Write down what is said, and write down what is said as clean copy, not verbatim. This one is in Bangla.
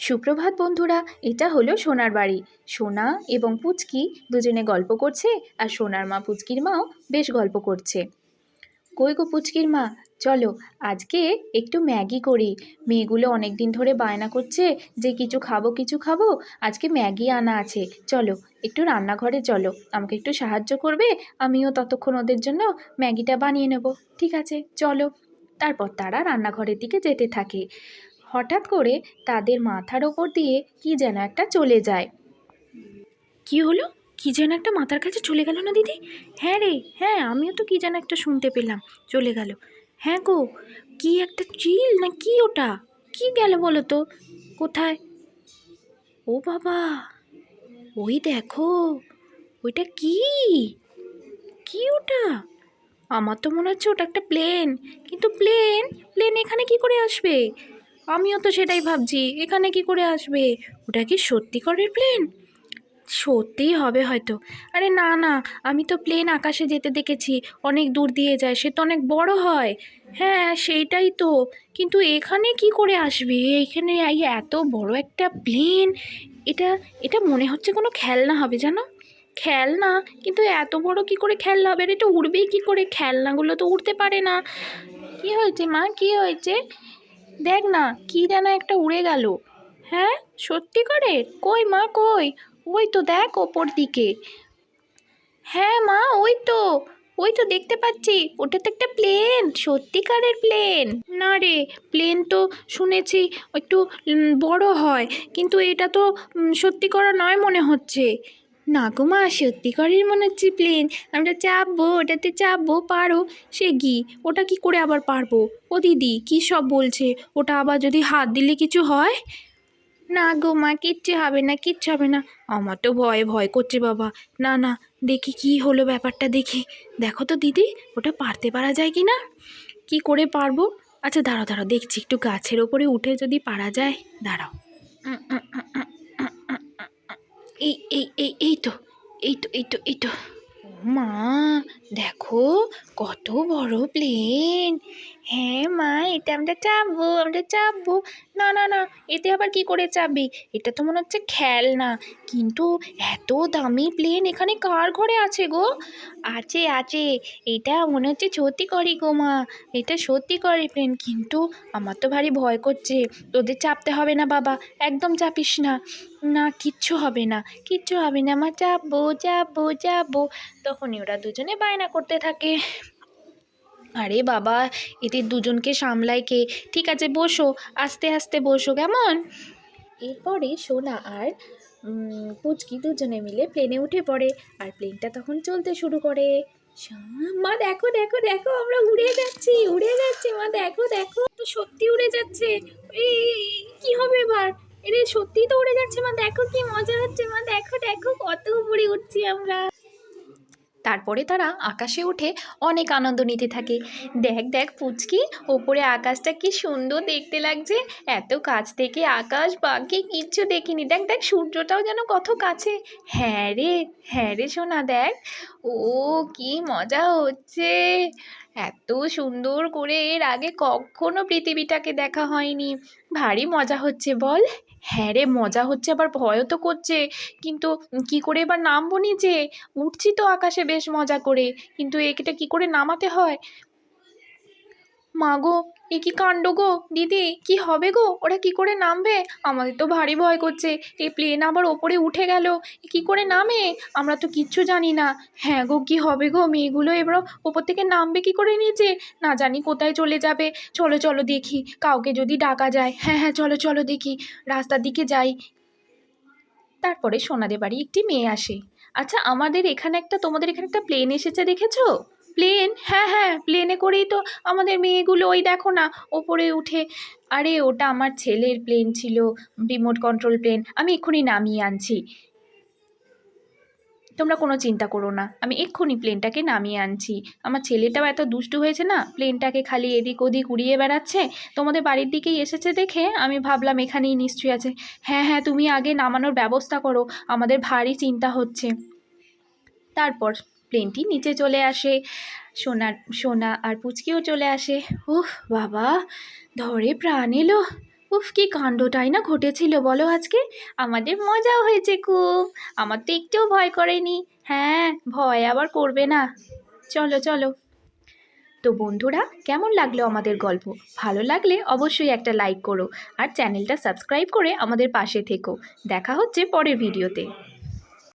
সুপ্রভাত বন্ধুরা। এটা হলো সোনার বাড়ি। সোনা এবং পুচকি দুজনে গল্প করছে, আর সোনার মা পুচকির মাও বেশ গল্প করছে। কই গো পুচকির মা, চলো আজকে একটু ম্যাগি করি। মেয়েগুলো অনেক দিন ধরে বায়না করছে যে কিছু খাবো কিছু খাবো। আজকে ম্যাগি আনা আছে, চলো একটু রান্নাঘরে চলো, আমাকে একটু সাহায্য করবে। আমিও ততক্ষণ ওদের জন্য ম্যাগিটা বানিয়ে নেব। ঠিক আছে চলো। তারপর তারা রান্নাঘরের দিকে যেতে থাকে। হঠাৎ করে তাদের মাথার ওপর দিয়ে কি যেন একটা চলে যায়। কি হলো? কি যেন একটা মাথার কাছে চলে গেল না দিদি? হ্যাঁ রে, হ্যাঁ আমিও তো কি যেন একটা শুনতে পেলাম, চলে গেল। হ্যাঁ গো, কি একটা চিল না কি ওটা? কি গেল বলো তো? কোথায়? ও বাবা, ওই দেখো, ওইটা কি? কি ওটা? আমার তো মনে হচ্ছে ওটা একটা প্লেন। কিন্তু প্লেন প্লেন এখানে কি করে আসবে? আমিও তো সেটাই ভাবছি, এখানে কি করে আসবে? ওটা কি সত্যিকারের প্লেন? সত্যিই হবে হয়তো। আরে না না, আমি তো প্লেন আকাশে যেতে দেখেছি, অনেক দূর দিয়ে যায়, সে তো অনেক বড় হয়। হ্যাঁ সেইটাই তো, কিন্তু এখানে কি করে আসবে? এখানে এই এত বড় একটা প্লেন, এটা এটা মনে হচ্ছে কোনো খেলনা হবে জানো। খেলনা? কিন্তু এত বড় কি করে খেলনা হবে? আর এটা উড়বেই কি করে? খেলনাগুলো তো উড়তে পারে না। কি হয়েছে মা, কি হয়েছে? দেখ না, কি যেন একটা উড়ে গেল। হ্যাঁ, সত্যি করে? কই মা কই? ওই তো দেখ ওপর দিকে। হ্যাঁ মা, ওই তো দেখতে পাচ্ছি, ওটা তো একটা প্লেন, সত্যিকারের প্লেন। না রে, প্লেন তো শুনেছি একটু বড় হয়, কিন্তু এটা তো সত্যি করা নয় মনে হচ্ছে। না গো মা, সত্যিকারের মনে হচ্ছে প্লেন। আমরা চাপবো, ওটাতে চাপবো, পারো? সে কি, ওটা কি করে আবার পারবো? ও দিদি কী সব বলছে? ওটা আবার যদি হাত দিলে কিছু হয়? না গো মা, কিচ্ছু হবে না, কিচ্ছু হবে না। আমার তো ভয় ভয় করছে বাবা। না না, দেখি কি হলো ব্যাপারটা, দেখি। দেখো তো দিদি, ওটা পারতে পারা যায় কি না? কি করে পারবো? আচ্ছা দাঁড়াও দাঁড়াও, দেখছি একটু গাছের ওপরে উঠে যদি পারা যায়। দাঁড়াও। এই তো। ও মা, দেখো কত বড় প্লেন। হ্যাঁ মা, এটা আমরা চাপবো, আমরা চাপবো। না না না, এতে আবার কি করে চাপবি? এটা তো মনে হচ্ছে খেলনা। কিন্তু এত দামি প্লেন এখানে কার ঘরে আছে গো? আছে আছে, এটা মনে হচ্ছে সত্যি করে গো মা, এটা সত্যি করে প্লেন। কিন্তু আমার তো ভারী ভয় করছে। তোদের চাপতে হবে না বাবা, একদম চাপিস না। না কিচ্ছু হবে না, কিচ্ছু হবে না মা, চাপবো চাপবো চাপবো। তখনই ওরা দুজনে বায়না করতে থাকে। আরে বাবা, এদের দুজনকে সামলায় কে? ঠিক আছে বসো, আস্তে আস্তে বসো কেমন। এরপরে সোনা আর পুচকি দুজনে মিলে প্লেনে উঠে পড়ে, আর প্লেনটা তখন চলতে শুরু করে। মা দেখো দেখো দেখো, আমরা উড়ে যাচ্ছি উড়ে যাচ্ছি, মা দেখো দেখো, তো সত্যি উড়ে যাচ্ছে। এই কি হবে এবার? এরে সত্যিই তো উড়ে যাচ্ছে মা, দেখো কি মজা হচ্ছে মা, দেখো দেখো কত উপরে উঠছি আমরা। তারপরে তারা আকাশে উঠে অনেক আনন্দ নিতে থাকে। দেখ দেখ পুচকি, ওপরে আকাশটা কি সুন্দর দেখতে লাগছে। এত কাছ থেকে আকাশ বাকি কিচ্ছু দেখিনি। দেখ দেখ, সূর্যটাও যেন কত কাছে। হ্যাঁ রে সোনা, দেখ। ও কি মজা হচ্ছে! এত সুন্দর করে এর আগে কখনো পৃথিবীটাকে দেখা হয়নি। ভারী মজা হচ্ছে বল? হ্যাঁ রে, মজা হচ্ছে, আবার ভয়ও তো করছে। কিন্তু কি করে এবার নামবো নিচে? উঠছি তো আকাশে বেশ মজা করে, কিন্তু এটা কি করে নামাতে হয়? মা গো, এ কি কাণ্ড গো! দিদি কি হবে গো? ওরা কি করে নামবে? আমাদের তো ভারী ভয় করছে। এই প্লেন আবার ওপরে উঠে গেল, কি করে নামে? আমরা তো কিচ্ছু জানি না। হ্যাঁ গো, কি হবে গো? মেয়েগুলো এবার ওপর থেকে নামবে কি করে নিচে? না জানি কোথায় চলে যাবে। চলো চলো দেখি, কাউকে যদি ডাকা যায়। হ্যাঁ চলো চলো দেখি, রাস্তার দিকে যাই। তারপরে সোনাদের বাড়ি একটি মেয়ে আসে। আচ্ছা, তোমাদের এখানে একটা প্লেন এসেছে দেখেছো? প্লেন? হ্যাঁ প্লেনে করেই তো আমাদের মেয়েগুলো, ওই দেখো না, ওপরে উঠে। আরে ওটা আমার ছেলের প্লেন ছিল, রিমোট কন্ট্রোল প্লেন, আমি এক্ষুনি নামিয়ে আনছি। তোমরা কোনো চিন্তা করো না, আমি এক্ষুনি প্লেনটাকে নামিয়ে আনছি। আমার ছেলেটাও এত দুষ্টু হয়েছে না, প্লেনটাকে খালি এদিক ওদিক উড়িয়ে বেড়াচ্ছে। তোমাদের বাড়ির দিকেই এসেছে দেখে আমি ভাবলাম এখানেই নিশ্চয়ই আছে। হ্যাঁ তুমি আগে নামানোর ব্যবস্থা করো, আমাদের ভারী চিন্তা হচ্ছে। তারপর প্লেনটি নিচে চলে আসে। সোনা আর পুচকিও চলে আসে। উফ বাবা, ধরে প্রাণ এলো। উফ, কি কাণ্ডটাই না ঘটেছিল বলো আজকে। আমাদের মজাও হয়েছে খুব। আমার তো একটুও ভয় করেনি। হ্যাঁ, ভয় আবার করবে না। চলো চলো। তো বন্ধুরা, কেমন লাগলো আমাদের গল্প? ভালো লাগলে অবশ্যই একটা লাইক করো আর চ্যানেলটা সাবস্ক্রাইব করে আমাদের পাশে থেকো। দেখা হচ্ছে পরের ভিডিওতে।